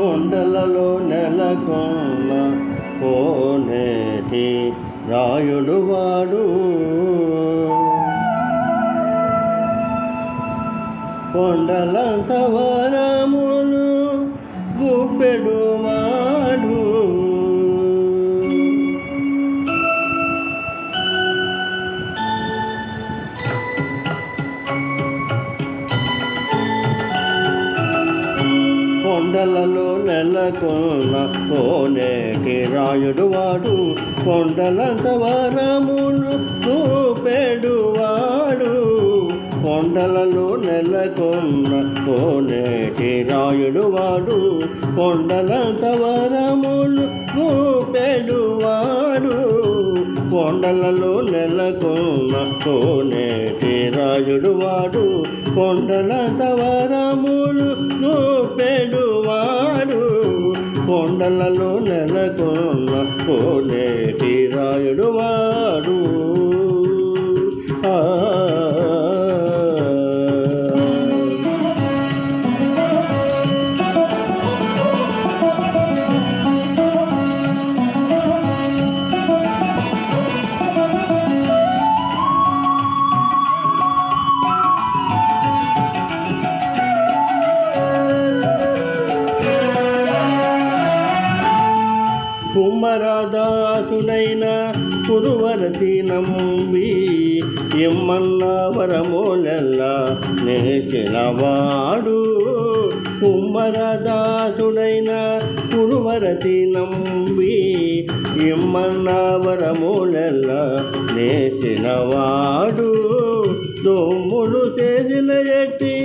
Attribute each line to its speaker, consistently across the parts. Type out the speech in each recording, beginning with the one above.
Speaker 1: కొండలలో నెలకొన్న కోనేటి రాయుడు వాడు, కొండలంత వరములు గుప్పెడు వాడు, కొండలలో నెలకొన్న కోనేటి రాయుడు వాడు, కొండలంత వరములు చూపెడు వాడు, కొండలలో నెలకొన్న కోనేటి రాయుడు వాడు, కొండలంత వరములు చూపెడు వాడు, కొండలలో నెలకొన్న కోనేటి రాయుడు వాడు, కొండలంత వరములు చూపెడు వాడు, కొండలలో నెలకొన్న కోనేటి రాయుడు వాడు. కుమ్మరదాసుడైన కురువరతి నంబి ఎమ్మన్న వరములెల్లా నేర్చినవాడు, కుమ్మరదాసుడైన కురువరతి నంబి ఎమ్మన్న వరములెల్లా నేర్చినవాడు, దోములు చేసిన ఎట్టి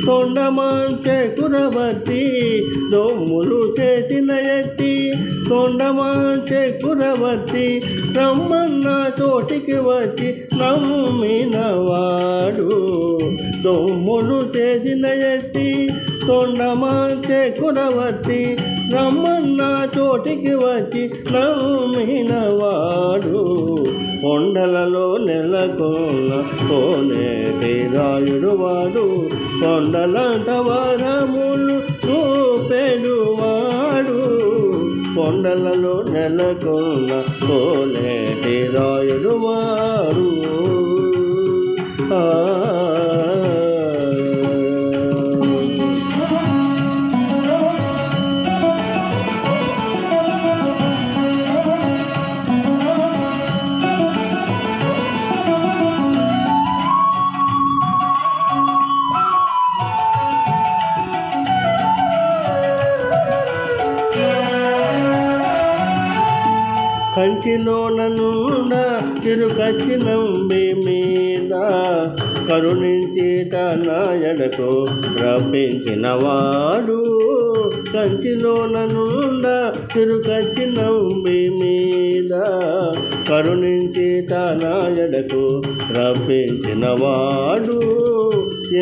Speaker 1: తొండమాంచె కురవతి, దోములు చేసిన ఎట్టి తొండమాంచె కురవతి, రమ్మన్న చోటికి వచ్చి నమ్మినవాడు, దోములు చేసిన ఎట్టి తొండమాంచె కురవతి, రమ్మన్న చోటికి వచ్చి నమ్మినవాడు, కొండలలో నెలకొన్న కోనేటి రాయుడు వాడు, కొండలంత వరములు చూపెడు వాడు, కొండలలో నెలకొన్న కోనేటి రాయుడు వాడు. కంచిలోన నుండ తిరుకచ్చి నంబి మీద కరుణించి తన ఎడకు రప్పించినవాడు, కంచిలోన నుండ తిరుకచ్చి నంబి మీద కరుణించి తన ఎడకు రప్పించినవాడు,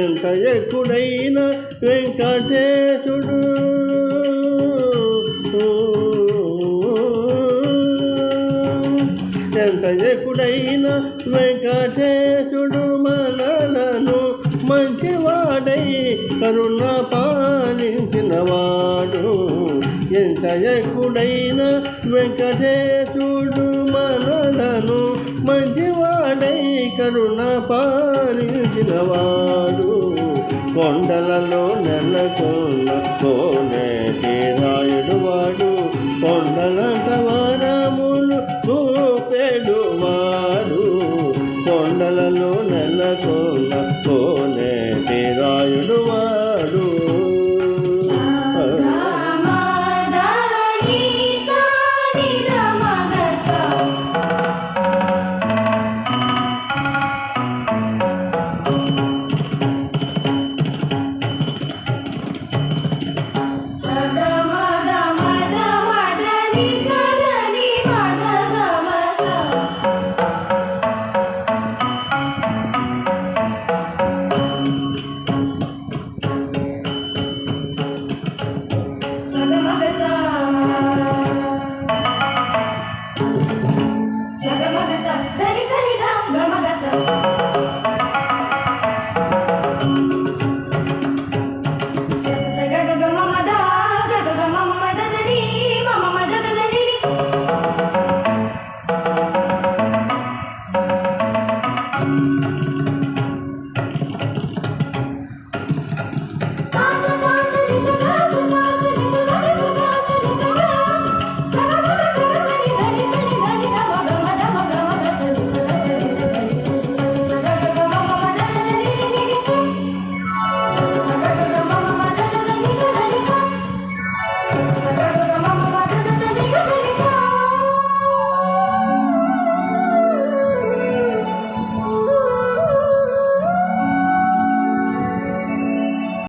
Speaker 1: ఎంత ఎక్కుడైన వెంకటేశుడు, ఎంత ఎక్కుడైన వెంకటేశుడు మనలను మంచివాడై కరుణ పాలించినవాడు, ఎంత ఎక్కుడైన వెంకటేశుడు మనలను మంచివాడై కరుణ పాలించినవాడు, కొండలలో నెలకొన్న కోనేటి రాయుడు వాడు, కొండలంత వరములు చూపెడు వాడు, కొండలలో నెలకొన్న కోనేటి రాయుడు వాడు.
Speaker 2: సద మద మద మద ని Thank you.